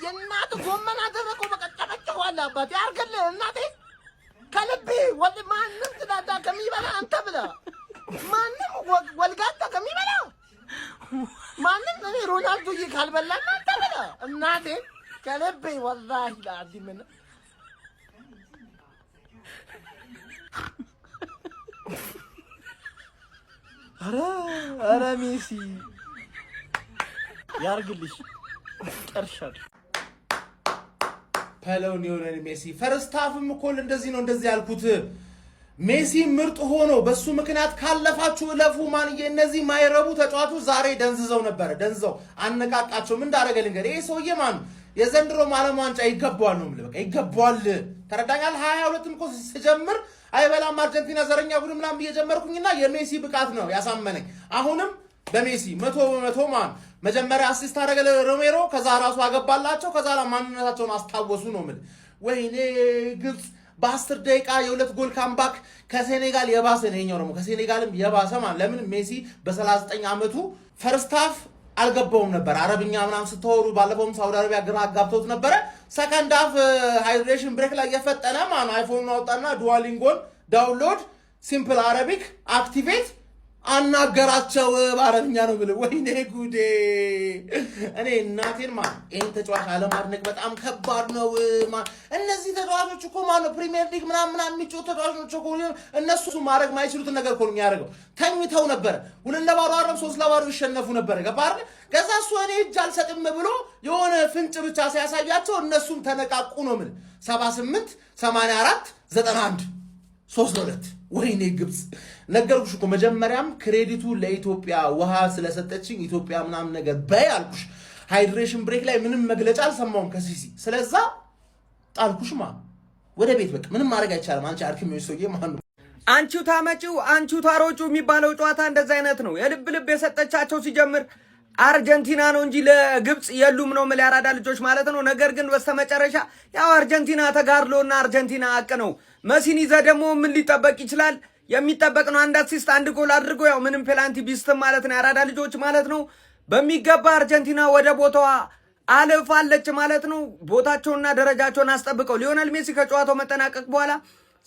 የእናት ጎመን አደረገው በቃ ጨመጨዋለሁ አባቴ አርገልህ እናቴ ከልቤ ወል ማንም ትዳዳ ከሚበላ አንተ ብላ ማንም ወልጋታ ከሚበላ ማንም እኔ ሮናልዶ ካልበላ አንተ ብላ እናቴ ከልቤ ወላሂ ላዚም ኧረ ሜሲ ያርግልሽ ቀርሻል ፓሎኒ ዮናል ሜሲ ፈርስት ሃፍም እኮ እንደዚህ ነው እንደዚህ ያልኩት ሜሲ ምርጥ ሆኖ በሱ ምክንያት ካለፋችሁ ለፉ ማንዬ እነዚህ ማይረቡ ተጫዋቾች ዛሬ ደንዝዘው ነበር ደንዝዘው አነቃቃቸው ምን እንዳረገ ልንገር ይሄ ሰውዬ ማን የዘንድሮ ዓለም ዋንጫ ይገባዋል ነው ማለት በቃ ይገባዋል ተረዳኛል 22ም እኮ ሲጀምር አይበላም አርጀንቲና ዘረኛ ቡድን ምናምን እየጀመርኩኝና የሜሲ ብቃት ነው ያሳመነኝ አሁንም በሜሲ 100% ማን መጀመሪያ አሲስት አደረገ ለሮሜሮ ከዛ ራሱ አገባላቸው ከዛ ማንነታቸውን አስታወሱ ነው ማለት ወይኔ ግብጽ በ10 ደቂቃ የሁለት ጎል ካምባክ ከሴኔጋል የባሰ ነኛው ደግሞ ከሴኔጋልም የባሰ ማለት ለምን ሜሲ በ39 አመቱ ፈርስት ሃፍ አልገባውም ነበር አረብኛ ምናምን ስተወሩ ባለፈውም ሳውዲ አረቢያ ግራ አጋብቶት ነበር ሰከንድ ሃፍ ሃይድሬሽን ብሬክ ላይ የፈጠነ ማን አይፎን አውጣና ዱዋሊንጎን ዳውንሎድ ሲምፕል አረቢክ አክቲቬት አናገራቸው በአረብኛ ነው ብለ ወይኔ ጉዴ እኔ እናቴን ማን ይሄን ተጫዋች አለማድነቅ በጣም ከባድ ነው እነዚህ ተጫዋቾች እኮ ማን ነው ፕሪሚየር ሊግ ምናምን የሚጫወቱ ተጫዋቾች እኮ እነሱ ማድረግ ማይችሉት ነገር እኮ ነው ያደርገው ተኝተው ነበር 2-0 አረብ 3-0 ይሸነፉ ነበር ገባር ከዛ እሱ እኔ እጅ አልሰጥም ብሎ የሆነ ፍንጭ ብቻ ሲያሳያቸው እነሱም ተነቃቁ ነው ምን 78 84 91 3-2 ወይኔ ግብጽ ነገርኩሽ እኮ መጀመሪያም ክሬዲቱ ለኢትዮጵያ ውሃ ስለሰጠችኝ ኢትዮጵያ ምናምን ነገር በይ አልኩሽ ሃይድሬሽን ብሬክ ላይ ምንም መግለጫ አልሰማውም ከሲሲ ስለዛ ጣልኩሽማ ወደ ቤት በቃ ምንም ማድረግ አይቻልም አንቺ አርክሚው ሰውዬ ማን ነው አንቺው ታመጪው አንቺው ታሮጩ የሚባለው ጨዋታ እንደዛ አይነት ነው የልብ የሰጠቻቸው ሲጀምር አርጀንቲና ነው እንጂ ለግብጽ የሉም ነው ማለት ያራዳ ልጆች ማለት ነው ነገር ግን በስተመጨረሻ ያው አርጀንቲና ተጋርሎና አርጀንቲና አቅ ነው መሲኒ ዘደሞ ምን ሊጠበቅ ይችላል የሚጠበቅ ነው አንድ አሲስት አንድ ጎል አድርጎ ያው ምንም ፔናልቲ ቢስትም ማለት ነው ያራዳ ልጆች ማለት ነው በሚገባ አርጀንቲና ወደ ቦታዋ አለፋለች ማለት ነው ቦታቸውና ደረጃቸውን አስጠብቀው ሊዮኔል ሜሲ ከጨዋታው መጠናቀቅ በኋላ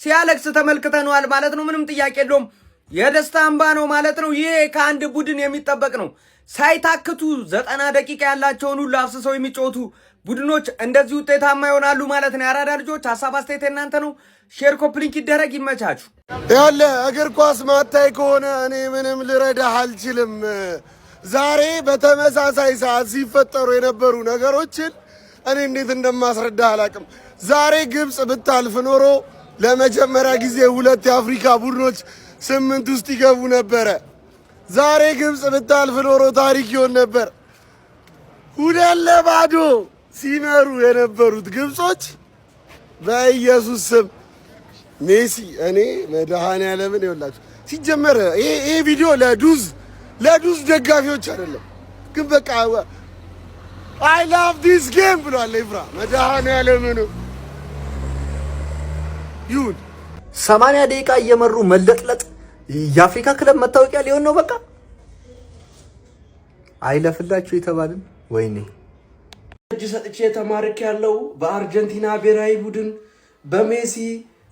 ሲያለቅስ ተመልክተናል ማለት ነው ምንም ጥያቄ የለውም የደስታ እንባ ነው ማለት ነው ይሄ ከአንድ ቡድን የሚጠበቅ ነው ሳይታክቱ 90 ደቂቃ ያላቸውን ሁሉ አፍስሰው የሚጫወቱ ቡድኖች እንደዚህ ውጤታማ ይሆናሉ ማለት ነው ያራዳ ልጆች ሐሳብ አስተያየት እናንተ ነው ሼር ኮፕሊንክ ይደረግ ይመቻቹ ያለ እግር ኳስ ማታይ ከሆነ እኔ ምንም ልረዳህ አልችልም ዛሬ በተመሳሳይ ሰዓት ሲፈጠሩ የነበሩ ነገሮችን እኔ እንዴት እንደማስረዳህ አላቅም ዛሬ ግብጽ ብታልፍ ኖሮ ለመጀመሪያ ጊዜ ሁለት የአፍሪካ ቡድኖች 8 ውስጥ ይገቡ ነበር ዛሬ ግብጽ ብታልፍ ኖሮ ታሪክ ይሆን ነበር 2-0 ሲመሩ የነበሩት ግብጾች በኢየሱስ ስም ሜሲ እኔ መድኃኒዓለምን ይወላችሁ ሲጀመር ይሄ ቪዲዮ ለዱዝ ደጋፊዎች አይደለም ግን በቃ I love this game ብሏል ኢብራ መድኃኒዓለምን ይሁን 80 ደቂቃ እየመሩ መለጥለጥ የአፍሪካ ክለብ መታወቂያ ሊሆን ነው በቃ አይለፍላችሁ የተባልን ወይኔ እጅ ሰጥቼ ተማርክ ያለው በአርጀንቲና ብሔራዊ ቡድን በሜሲ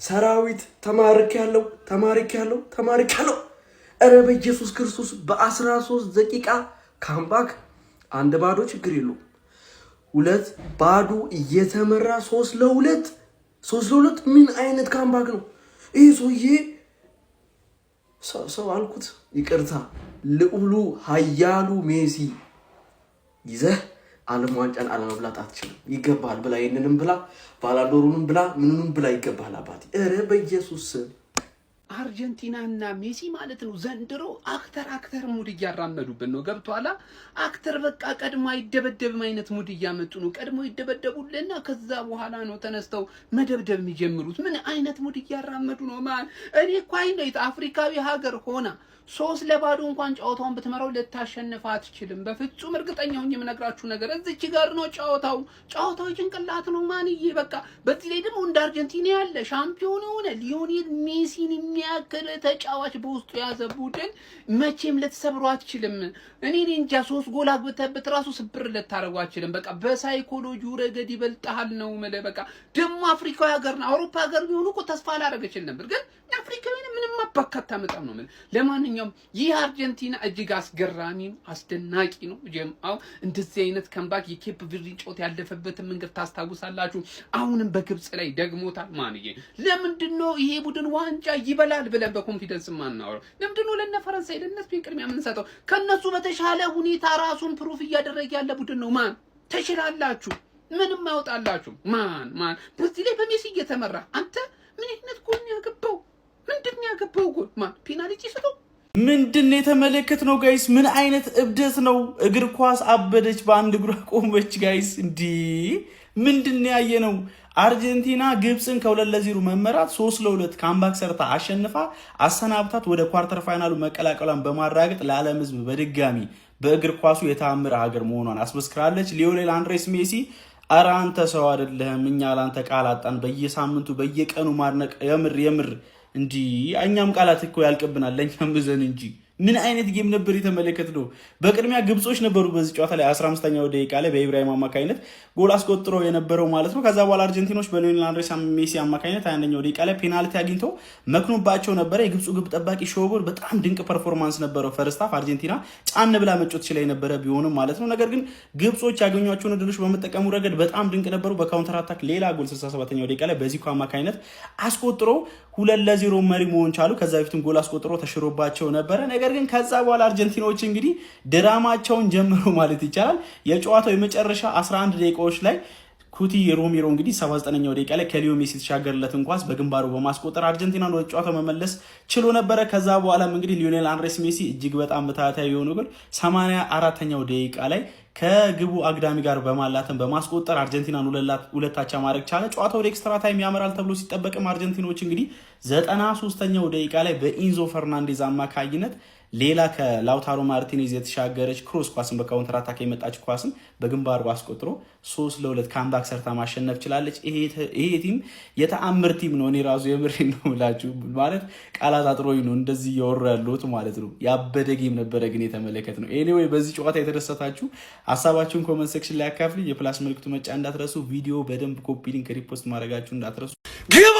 ሰራዊት ተማርክ ያለው እረ በኢየሱስ ክርስቶስ በ13 ደቂቃ ካምባክ 1-0 ችግር የለው 2-0 እየተመራ 3-2 ምን አይነት ካምባክ ነው ይሄ ሰውዬ ሰው አልኩት ይቅርታ ልዑሉ ኃያሉ ሜሲ ይዘህ ዓለም ዋንጫን አለመብላት አትችልም ይገባል ብላ ይሄንንም ብላ ባላዶሩንም ብላ ምንንም ብላ ይገባል አባቴ እረ በኢየሱስ አርጀንቲናና ሜሲ ማለት ነው ዘንድሮ አክተር ሙድ እያራመዱብን ነው ገብቷላ አክተር በቃ ቀድሞ አይደበደብም አይነት ሙድ እያመጡ ነው ቀድሞ ይደበደቡልና ከዛ በኋላ ነው ተነስተው መደብደብ የሚጀምሩት ምን አይነት ሙድ እያራመዱ ነው ማን እኔ እኮ አይነት አፍሪካዊ ሀገር ሆና 3-0 እንኳን ጫውታውን ብትመራው ለታሸነፈ አትችልም በፍጹም እርግጠኛ ሆኜ የምነግራችሁ ነገር እዚች ጋር ነው ጫውታው ጭንቅላት ነው ማንዬ በቃ በዚህ ላይ ደግሞ እንደ አርጀንቲና ያለ ሻምፒዮን ሆነ ሊዮኔል ሜሲን ያክል ተጫዋች በውስጡ ያዘ ቡድን መቼም ልትሰብሩ አትችልም። እኔ እንጃ 3 ጎል አግብተህበት ራሱ ስብር ልታረጉ አትችልም። በቃ በሳይኮሎጂው ረገድ ይበልጣል ነው ማለት በቃ ደግሞ አፍሪካዊ ሀገርና አውሮፓ ሀገር ቢሆኑ እኮ ተስፋ ላደረገችል ነበር ግን አፍሪካዊ ምንም አባካታ መጣም ነው ማለት። ለማንኛውም ይህ አርጀንቲና እጅግ አስገራሚ ነው፣ አስደናቂ ነው። ጀምአው እንደዚህ አይነት ካምባክ የኬፕ ቨርዲ ጮት ያለፈበት መንገድ ታስታውሳላችሁ። አሁንም በግብጽ ላይ ደግሞታል ማንዬ። ለምንድነው ይሄ ቡድን ዋንጫ ይበላል ብለን በኮንፊደንስ ማናወራው? ለምንድነው ለነ ፈረንሳይ ለነ ስፔን ቅድሚያ የምንሰጠው? ከነሱ በተሻለ ሁኔታ ራሱን ፕሩፍ እያደረገ ያለ ቡድን ነው። ማን ተሽላላችሁ? ምንም አይወጣላችሁ። ማን በዚህ ላይ በሜሲ እየተመራ አንተ ምን አይነት ጎል ያገባው? ምንድነው ያገባው ጎል? ማን ፔናልቲ ሰጠው? ምንድነው የተመለከትነው ጋይስ? ምን አይነት እብደት ነው? እግር ኳስ አበደች፣ በአንድ እግሯ ቆመች ጋይስ። እንዲ ምንድነው ያየነው? አርጀንቲና ግብፅን ከ2-0 መመራት 3-2 ካምባክ ሰርታ አሸንፋ አሰናብታት ወደ ኳርተር ፋይናሉ መቀላቀሏን በማረጋገጥ ለዓለም ሕዝብ በድጋሚ በእግር ኳሱ የተአምረ ሀገር መሆኗን አስመስክራለች። ሊዮኔል አንድሬስ ሜሲ ኧረ አንተ ሰው አይደለህም፣ እኛ ላንተ ቃል አጣን፣ በየሳምንቱ በየቀኑ ማድነቅ የምር እንዲህ እኛም ቃላት እኮ ያልቅብናል ለኛም ብዘን እንጂ ምን አይነት ጌም ነበር የተመለከትነው? በቅድሚያ ግብጾች ነበሩ በዚህ ጨዋታ ላይ 15ኛው ደቂቃ ላይ በኢብራሂም አማካኝነት ጎል አስቆጥሮ የነበረው ማለት ነው። ከዛ በኋላ አርጀንቲኖች በሊዮኔል አንድሬስ ሜሲ አማካኝነት 21ኛው ደቂቃ ላይ ፔናልቲ አግኝተው መክኖባቸው ነበረ። የግብጹ ግብ ጠባቂ ሾቦር በጣም ድንቅ ፐርፎርማንስ ነበረው። ፈርስት ሃፍ አርጀንቲና ጫን ብላ መጮት ይችላል የነበረ ቢሆንም ማለት ነው። ነገር ግን ግብጾች ያገኟቸውን እድሎች በመጠቀሙ ረገድ በጣም ድንቅ ነበሩ። በካውንተር አታክ ሌላ ጎል 67ኛው ደቂቃ ላይ በዚኮ አማካኝነት አስቆጥሮ 2-0 መሪ መሆን ቻሉ። ከዛ በፊትም ጎል አስቆጥሮ ተሽሮባቸው ነበረ። ነገር ግን ከዛ በኋላ አርጀንቲናዎች እንግዲህ ድራማቸውን ጀምሩ ማለት ይቻላል። የጨዋታው የመጨረሻ 11 ደቂቃዎች ላይ ኩቲ ሮሜሮ እንግዲህ 79ኛው ደቂቃ ላይ ከሊዮ ሜሲ የተሻገረለትን ኳስ በግንባሩ በማስቆጠር አርጀንቲናን ወደ ጨዋታው መመለስ ችሎ ነበረ። ከዛ በኋላም እንግዲህ ሊዮኔል አንድሬስ ሜሲ እጅግ በጣም በታታዊ የሆነ ጎል 84ኛው ደቂቃ ላይ ከግቡ አግዳሚ ጋር በማላተም በማስቆጠር አርጀንቲናን ሁለት አቻ ማድረግ ቻለ። ጨዋታው ወደ ኤክስትራ ታይም ያመራል ተብሎ ሲጠበቅም አርጀንቲኖች እንግዲህ 93ኛው ደቂቃ ላይ በኢንዞ ፈርናንዴዝ አማካኝነት ሌላ ከላውታሮ ማርቲኔዝ የተሻገረች ክሮስ ኳስን በካውንተር አታክ የመጣች ኳስን በግንባሩ አስቆጥሮ 3-2 ካምባክ ሰርታ ማሸነፍ ችላለች። ይሄ ቲም የተአምር ቲም ነው። እኔ ራሱ የምሬን ነው የምላችሁ ማለት ቃላት አጥሮኝ ነው እንደዚህ እያወሩ ያለሁት ማለት ነው። ያበደ ጌም ነበረ ግን የተመለከት ነው። ኤኒዌይ በዚህ ጨዋታ የተደሰታችሁ ሀሳባችሁን ኮመንት ሴክሽን ላይ አካፍሉ። የፕላስ ምልክቱ መጫ እንዳትረሱ። ቪዲዮ በደንብ ኮፒ ሊንክ ሪፖስት ማድረጋችሁ እንዳትረሱ። ግባ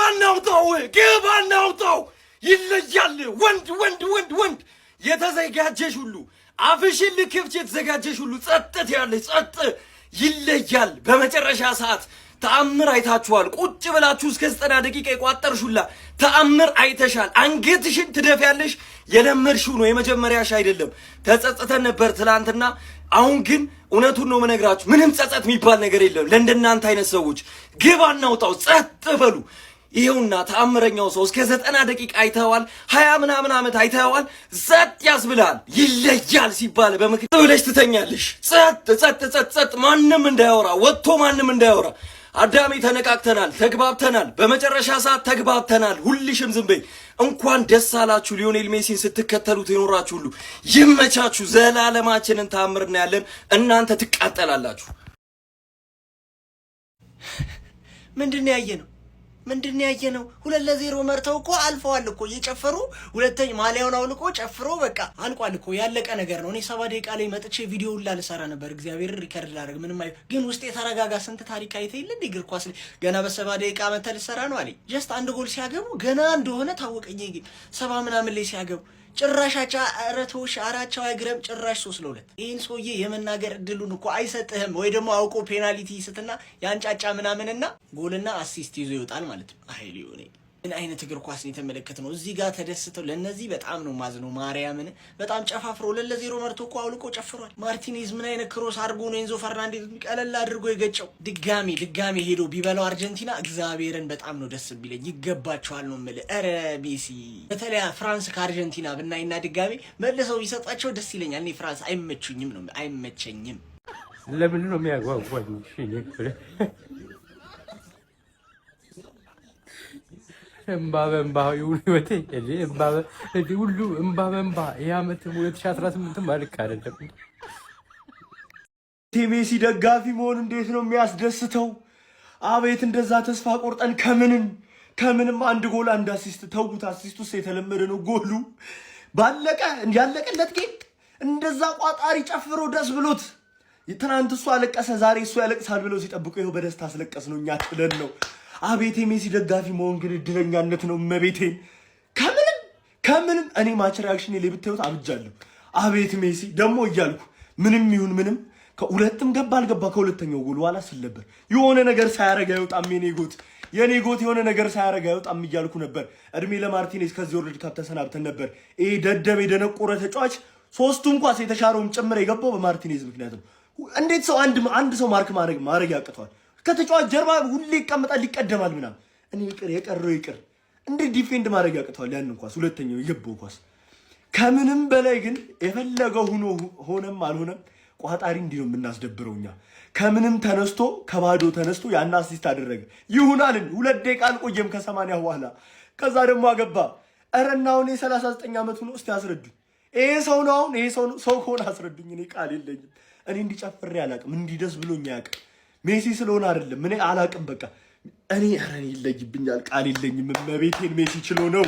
እናውጣው ይለያል። ወንድ የተዘጋጀሽ ሁሉ አፍሽን ልክፍች የተዘጋጀሽ ሁሉ ጸጥት ያለሽ ጸጥ ይለያል። በመጨረሻ ሰዓት ተአምር አይታችኋል። ቁጭ ብላችሁ እስከ 90 ደቂቃ የቋጠርሹላ ተአምር አይተሻል። አንገትሽን ትደፊያለሽ። የለመድሽው ነው፣ የመጀመሪያሽ አይደለም። ተጸጽተን ነበር ትላንትና። አሁን ግን እውነቱን ነው መነግራችሁ፣ ምንም ጸጸት የሚባል ነገር የለም። ለእንደናንተ አይነት ሰዎች ግባ እናውጣው፣ ጸጥ በሉ። ይሄውና ተአምረኛው ሰው እስከ 90 ደቂቃ አይተዋል። 20 ምናምን ዓመት አይተዋል። ጸጥ ያስብላል። ይለያል ሲባል በምክንያት ብለሽ ትተኛለሽ። ጸጥ ማንም እንዳያወራ፣ ወጥቶ ማንም እንዳያወራ። አዳሜ ተነቃቅተናል፣ ተግባብተናል። በመጨረሻ ሰዓት ተግባብተናል። ሁልሽም ዝም በይ። እንኳን ደስ አላችሁ ሊዮኔል ሜሲን ስትከተሉት የኖራችሁ ሁሉ ይመቻችሁ። ዘላለማችንን ተአምር እናያለን። እናንተ ትቃጠላላችሁ። ምንድነው ያየነው? 2-0 መርተው እኮ አልፈዋል እኮ እየጨፈሩ ሁለተኛ ማሊያውን አውልቆ ጨፍሮ በቃ አልቋል እኮ ያለቀ ነገር ነው። እኔ 7 ደቂቃ ላይ መጥቼ ቪዲዮ ሁላ ልሰራ ነበር። እግዚአብሔር ሪከርድ ላደርግ ምንም ግን ውስጤ ተረጋጋ። ስንት ታሪክ አይተህ የለ እግር ኳስ ላይ ገና በ7 ደቂቃ መተህ ልሰራ ነው አለኝ። ጀስት አንድ ጎል ሲያገቡ ገና እንደሆነ ታወቀኝ። ግን 70 ምናምን ላይ ሲያገቡ ጭራሻቻ አረቶሽ አራቻው አይግረም ጭራሽ 3-2 ይሄን ሰውዬ የመናገር እድሉን እኮ አይሰጥህም። ወይ ደግሞ አውቆ ፔናልቲ ይስትና ያንጫጫ ምናምንና ጎልና አሲስት ይዞ ይወጣል ማለት ነው። አይ ሊዮኔል ምን አይነት እግር ኳስ ነው የተመለከትነው? እዚህ ጋር ተደስተው ለነዚህ በጣም ነው ማዝነው። ማርያምን በጣም ጨፋፍሮ 2-0 መርቶ እኮ አውልቆ ጨፍሯል። ማርቲኔዝ ምን አይነት ክሮስ አድርጎ ነው ኤንዞ ፈርናንዴዝ ቀለል አድርጎ የገጨው። ድጋሚ ሄዶ ቢበላው አርጀንቲና እግዚአብሔርን በጣም ነው ደስ ቢለኝ። ይገባቸዋል ነው የምልህ። ኧረ ሜሲ በተለይ ፍራንስ ከአርጀንቲና ብናይና ድጋሚ መልሰው ይሰጣቸው ደስ ይለኛል። እኔ ፍራንስ አይመቸኝም። ለምን ነው የሚያጓጓኝ? እምባ በእምባ ይሁን ህይወቴ ሁሉ እምባ በእምባ። ይህ ዓመት 2018 ማልክ አይደለም። ሜሲ ደጋፊ መሆን እንዴት ነው የሚያስደስተው! አቤት እንደዛ ተስፋ ቆርጠን ከምንም ከምንም አንድ ጎል አንድ አሲስት ተውት። አሲስቱስ የተለመደ ነው። ጎሉ ባለቀ ያለቀለት ጌም እንደዛ ቋጣሪ ጨፍሮ ደስ ብሎት ትናንት እሱ አለቀሰ ዛሬ እሱ ያለቅሳል ብለው ሲጠብቁ ይኸው በደስታ አስለቀስ ነው። እኛ ጥለን ነው። አቤት የሜሲ ደጋፊ መሆን ግን እድለኛነት ነው። መቤቴን ከምንም እኔ ማች ሪአክሽን ላይ ብታዩት አብጃለሁ። አቤት ሜሲ ደግሞ እያልኩ ምንም ይሁን ምንም ከሁለትም ገባ አልገባ ከሁለተኛው ጎል በኋላ ስል ነበር የሆነ ነገር ሳያረጋ አይወጣም የኔ ጎት የሆነ ነገር ሳያረጋ አይወጣም እያልኩ ነበር። እድሜ ለማርቲኔዝ ከዚህ ወርልድ ካፕ ተሰናብተን ነበር። ይሄ ደደብ የደነቆረ ተጫዋች ሶስቱም ኳስ የተሻረውም ጭምር የገባው በማርቲኔዝ ምክንያት ነው። እንዴት ሰው አንድ ሰው ማርክ ማድረግ ያቅተዋል? ከተጫዋች ጀርባ ሁሌ ይቀመጣል ይቀደማል ምናምን። እኔ የቀረው ይቅር እንዴት ዲፌንድ ማድረግ ያቅተዋል? ያንን ኳስ ሁለተኛው የገባው ኳስ ከምንም በላይ ግን የፈለገው ሆነም አልሆነም ቋጣሪ እንዲህ ነው የምናስደብረው እኛ። ከምንም ተነስቶ ከባዶ ተነስቶ ያን አሲስት አደረገ ይሁናልን 2 ደቂቃ አልቆየም ከ80 በኋላ ከዛ ደግሞ አገባ። እረና አሁን የ39 ዓመቱ ነው። እስቲ አስረዱኝ። ይሄ ሰው ነው አሁን ይሄ ሰው ከሆነ አስረዱኝ። እኔ ቃል የለኝም። እኔ እንዲጨፍሬ አላቅም እንዲደስ ብሎኝ አያውቅም። ሜሲ ስለሆነ አይደለም እኔ አላቅም። በቃ እኔ ይለይብኛል ቃል የለኝም። መቤቴን ሜሲ ችሎ ነው